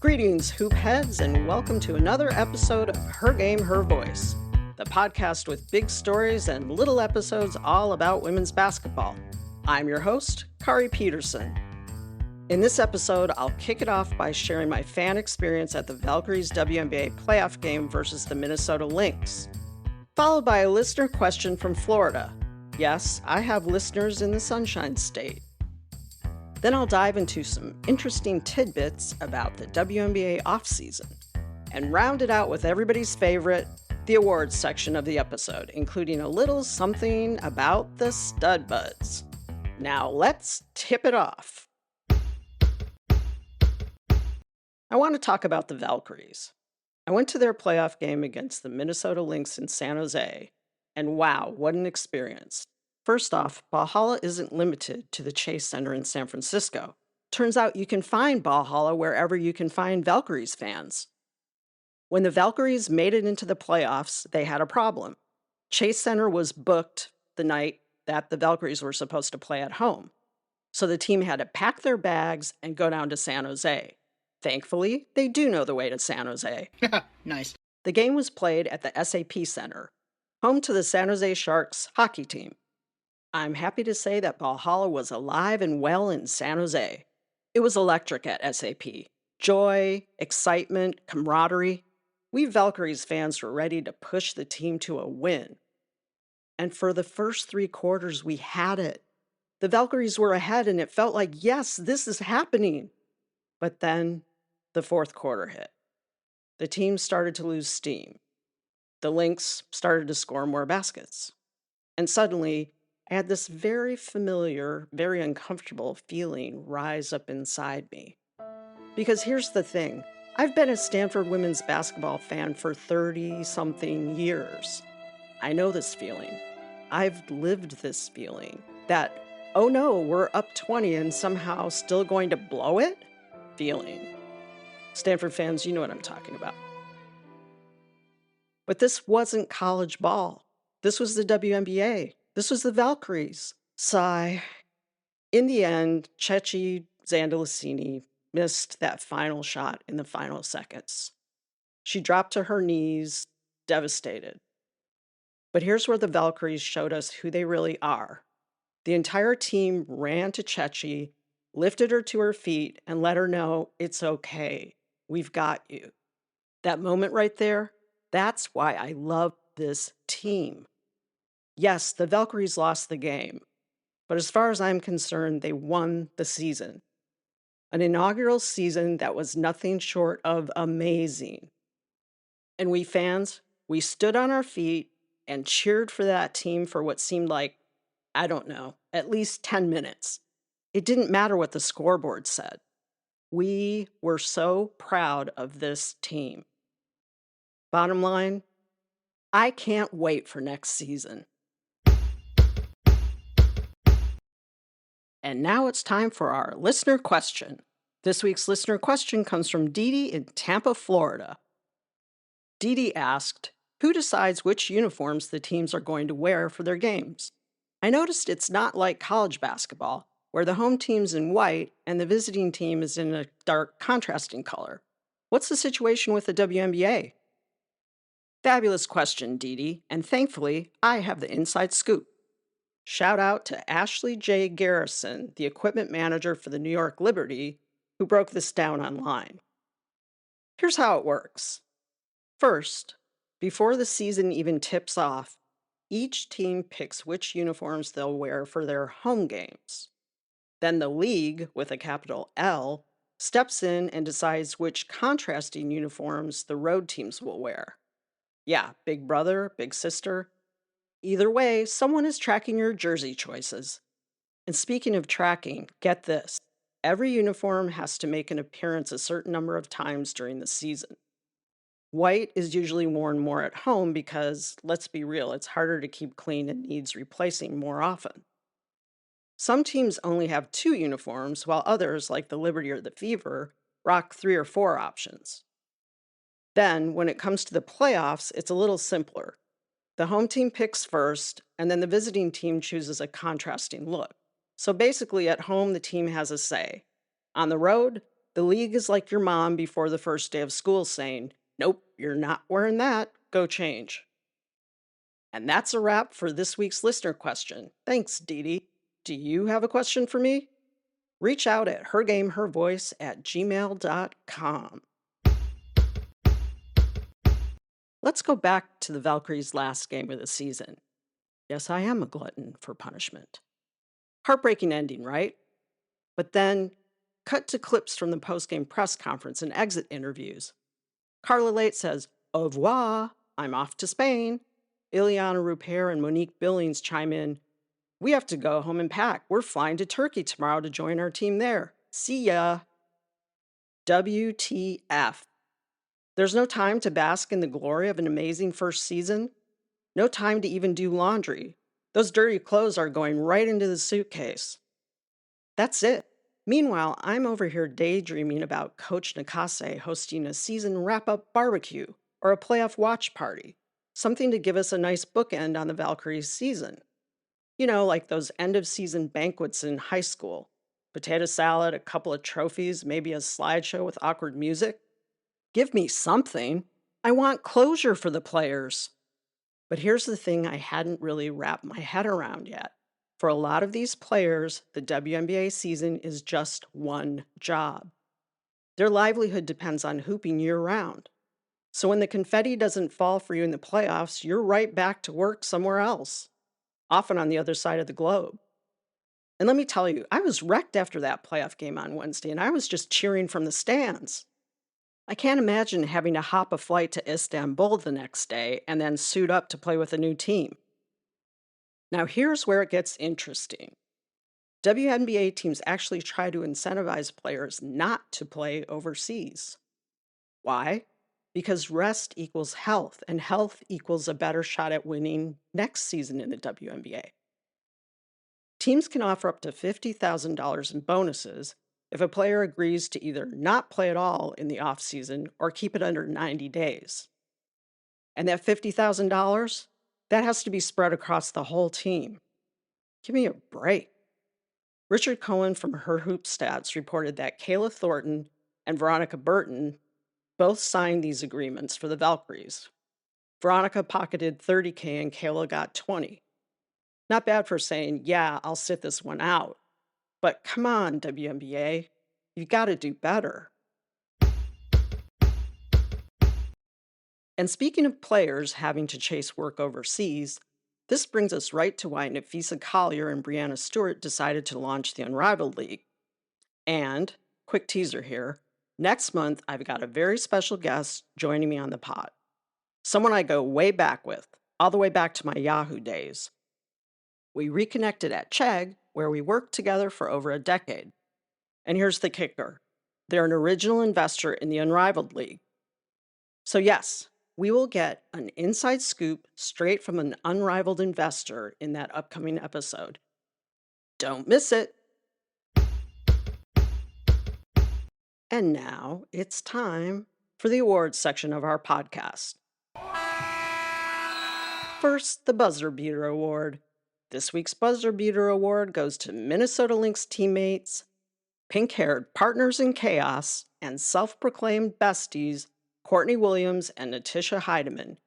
Greetings, hoop heads, and welcome to another episode of Her Game, Her Voice, the podcast with big stories and little episodes all about women's basketball. I'm your host, Kaari Peterson. In this episode, I'll kick it off by sharing my fan experience at the Valkyries WNBA playoff game versus the Minnesota Lynx, followed by a listener question from Florida. Yes, I have listeners in the Sunshine State. Then I'll dive into some interesting tidbits about the WNBA offseason and round it out with everybody's favorite, the awards section of the episode, including a little something about the StudBudz. Now let's tip it off. I want to talk about the Valkyries. I went to their playoff game against the Minnesota Lynx in San Jose, and wow, what an experience. First off, Ballhalla isn't limited to the Chase Center in San Francisco. Turns out you can find Ballhalla wherever you can find Valkyries fans. When the Valkyries made it into the playoffs, they had a problem. Chase Center was booked the night that the Valkyries were supposed to play at home. So the team had to pack their bags and go down to San Jose. Thankfully, they do know the way to San Jose. Nice. The game was played at the SAP Center, home to the San Jose Sharks hockey team. I'm happy to say that Ballhalla was alive and well in San Jose. It was electric at SAP. Joy, excitement, camaraderie. We Valkyries fans were ready to push the team to a win. And for the first 3 quarters, we had it. The Valkyries were ahead and it felt like, yes, this is happening. But then the 4th quarter hit. The team started to lose steam. The Lynx started to score more baskets. And suddenly, I had this very familiar, very uncomfortable feeling rise up inside me. Because here's the thing, I've been a Stanford women's basketball fan for 30-something years. I know this feeling. I've lived this feeling that, oh no, we're up 20 and somehow still going to blow it? Feeling. Stanford fans, you know what I'm talking about. But this wasn't college ball. This was the WNBA. This was the Valkyries. Sigh. In the end, Ceci Zandalicini missed that final shot in the final seconds. She dropped to her knees, devastated. But here's where the Valkyries showed us who they really are. The entire team ran to Ceci, lifted her to her feet, and let her know it's okay. We've got you. That moment right there, that's why I love this team. Yes, the Valkyries lost the game, but as far as I'm concerned, they won the season. An inaugural season that was nothing short of amazing. And we fans, we stood on our feet and cheered for that team for what seemed like, I don't know, at least 10 minutes. It didn't matter what the scoreboard said. We were so proud of this team. Bottom line, I can't wait for next season. And now it's time for our listener question. This week's listener question comes from Dee Dee in Tampa, Florida. Dee Dee asked, who decides which uniforms the teams are going to wear for their games? I noticed it's not like college basketball, where the home team's in white and the visiting team is in a dark contrasting color. What's the situation with the WNBA? Fabulous question, Dee Dee, and thankfully, I have the inside scoop. Shout out to Ashley J. Garrison, the equipment manager for the New York Liberty, who broke this down online. Here's how it works. First, before the season even tips off, each team picks which uniforms they'll wear for their home games. Then the league, with a capital L, steps in and decides which contrasting uniforms the road teams will wear. Yeah, big brother, big sister. Either way, someone is tracking your jersey choices. And speaking of tracking, get this. Every uniform has to make an appearance a certain number of times during the season. White is usually worn more at home because, let's be real, it's harder to keep clean and needs replacing more often. Some teams only have 2 uniforms, while others, like the Liberty or the Fever, rock 3 or 4 options. Then, when it comes to the playoffs, it's a little simpler. The home team picks first, and then the visiting team chooses a contrasting look. So basically, at home, the team has a say. On the road, The league is like your mom before the first day of school saying, "Nope, you're not wearing that. Go change." And that's a wrap for this week's listener question. Thanks, Dee Dee. Do you have a question for me? Reach out at hergamehervoice@gmail.com. Let's go back to the Valkyries' last game of the season. Yes, I am a glutton for punishment. Heartbreaking ending, right? But then, cut to clips from the post-game press conference and exit interviews. Carla Late says, "Au revoir, I'm off to Spain." Ileana Rupert and Monique Billings chime in, "We have to go home and pack. We're flying to Turkey tomorrow to join our team there. See ya." WTF. There's no time to bask in the glory of an amazing first season. No time to even do laundry. Those dirty clothes are going right into the suitcase. That's it. Meanwhile, I'm over here daydreaming about Coach Nakase hosting a season wrap-up barbecue or a playoff watch party, something to give us a nice bookend on the Valkyries season. You know, like those end-of-season banquets in high school. Potato salad, a couple of trophies, maybe a slideshow with awkward music. Give me something. I want closure for the players. But here's the thing I hadn't really wrapped my head around yet. For a lot of these players, the WNBA season is just one job. Their livelihood depends on hooping year-round. So when the confetti doesn't fall for you in the playoffs, you're right back to work somewhere else, often on the other side of the globe. And let me tell you, I was wrecked after that playoff game on Wednesday, and I was just cheering from the stands. I can't imagine having to hop a flight to Istanbul the next day and then suit up to play with a new team. Now here's where it gets interesting. WNBA teams actually try to incentivize players not to play overseas. Why? Because rest equals health, and health equals a better shot at winning next season in the WNBA. Teams can offer up to $50,000 in bonuses if a player agrees to either not play at all in the offseason or keep it under 90 days. And that $50,000, that has to be spread across the whole team. Give me a break. Richard Cohen from Her Hoop Stats reported that Kayla Thornton and Veronica Burton both signed these agreements for the Valkyries. Veronica pocketed $30K and Kayla got $20. Not bad for saying, yeah, I'll sit this one out. But come on, WNBA, you've got to do better. And speaking of players having to chase work overseas, this brings us right to why Napheesa Collier and Breanna Stewart decided to launch the Unrivaled League. And, quick teaser here, next month I've got a very special guest joining me on the pod. Someone I go way back with, all the way back to my Yahoo days. We reconnected at Chegg, where we worked together for over a decade. And here's the kicker. They're an original investor in the Unrivaled League. So yes, we will get an inside scoop straight from an unrivaled investor in that upcoming episode. Don't miss it. And now it's time for the awards section of our podcast. First, the Buzzer Beater Award. This week's Buzzer Beater Award goes to Minnesota Lynx teammates, pink-haired partners in chaos, and self-proclaimed besties, Courtney Williams and Natisha Hiedeman,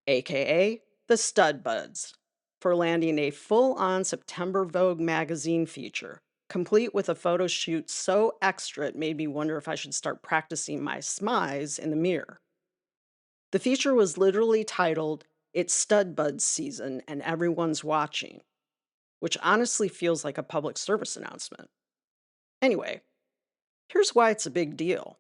aka the StudBudz, for landing a full-on September Vogue magazine feature, complete with a photo shoot so extra it made me wonder if I should start practicing my smize in the mirror. The feature was literally titled, "It's StudBudz Season and Everyone's Watching," which honestly feels like a public service announcement. Anyway, here's why it's a big deal.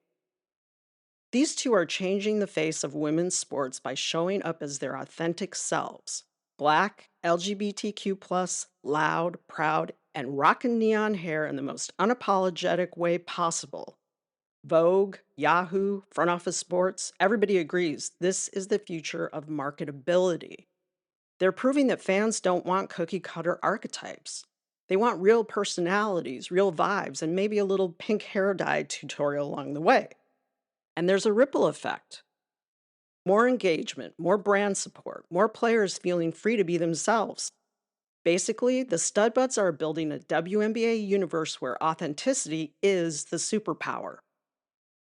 These two are changing the face of women's sports by showing up as their authentic selves. Black, LGBTQ+, loud, proud, and rockin' neon hair in the most unapologetic way possible. Vogue, Yahoo, front office sports, everybody agrees this is the future of marketability. They're proving that fans don't want cookie-cutter archetypes. They want real personalities, real vibes, and maybe a little pink hair dye tutorial along the way. And there's a ripple effect. More engagement, more brand support, more players feeling free to be themselves. Basically, the StudBudz are building a WNBA universe where authenticity is the superpower.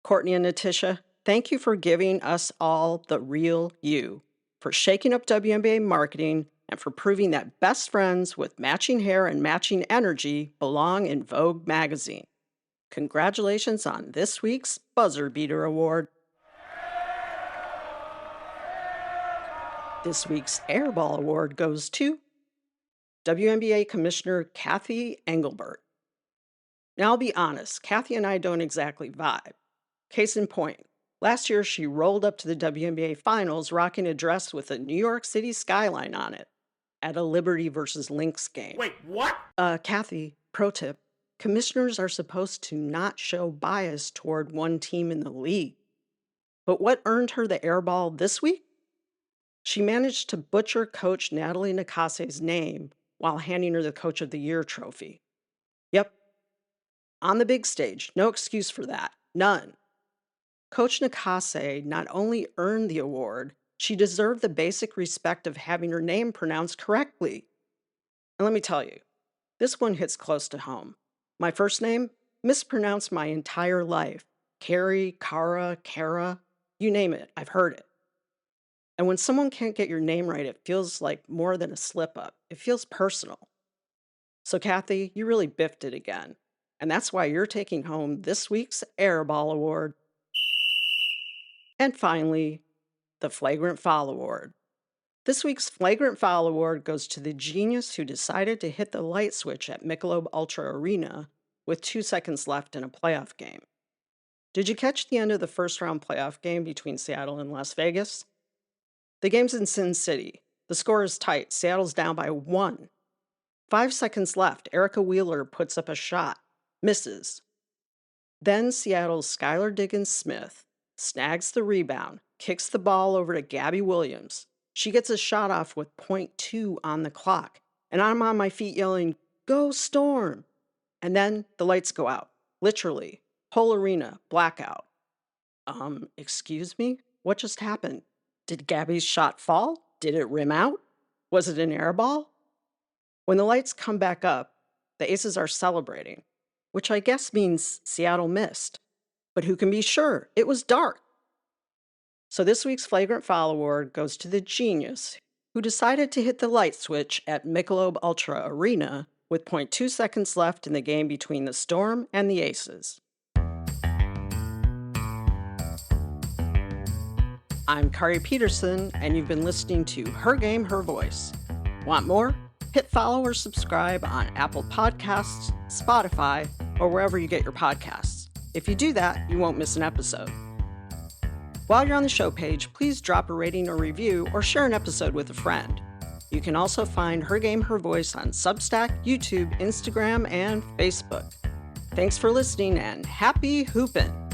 Courtney and Natisha, thank you for giving us all the real you, for shaking up WNBA marketing, and for proving that best friends with matching hair and matching energy belong in Vogue magazine. Congratulations on this week's Buzzer Beater Award. This week's Airball Award goes to WNBA Commissioner Cathy Engelbert. Now, I'll be honest, Cathy and I don't exactly vibe. Case in point, last year she rolled up to the WNBA Finals rocking a dress with a New York City skyline on it at a Liberty versus Lynx game. Wait, what? Cathy, pro tip, commissioners are supposed to not show bias toward one team in the league. But what earned her the airball this week? She managed to butcher Coach Natalie Nakase's name while handing her the Coach of the Year trophy. Yep. On the big stage, no excuse for that. None. Coach Nakase not only earned the award, she deserved the basic respect of having her name pronounced correctly. And let me tell you, this one hits close to home. My first name, mispronounced my entire life. Kaari, Kara, Kara, you name it, I've heard it. And when someone can't get your name right, it feels like more than a slip-up. It feels personal. So Cathy, you really biffed it again. And that's why you're taking home this week's Airball Award. And finally, the Flagrant Foul Award. This week's Flagrant Foul Award goes to the genius who decided to hit the light switch at Michelob Ultra Arena with 2 seconds left in a playoff game. Did you catch the end of the first-round playoff game between Seattle and Las Vegas? The game's in Sin City. The score is tight. Seattle's down by 1. 5 seconds left. Erica Wheeler puts up a shot. Misses. Then Seattle's Skylar Diggins-Smith snags the rebound, kicks the ball over to Gabby Williams. She gets a shot off with .2 on the clock. And I'm on my feet yelling, "Go Storm!" And then the lights go out. Literally. Whole arena, blackout. Excuse me? What just happened? Did Gabby's shot fall? Did it rim out? Was it an air ball? When the lights come back up, the Aces are celebrating, which I guess means Seattle missed. But who can be sure? It was dark. So this week's Flagrant Foul Award goes to the genius who decided to hit the light switch at Michelob Ultra Arena with .2 seconds left in the game between the Storm and the Aces. I'm Kaari Peterson, and you've been listening to Her Game, Her Voice. Want more? Hit follow or subscribe on Apple Podcasts, Spotify, or wherever you get your podcasts. If you do that, you won't miss an episode. While you're on the show page, please drop a rating or review or share an episode with a friend. You can also find Her Game, Her Voice on Substack, YouTube, Instagram, and Facebook. Thanks for listening, and happy hoopin'!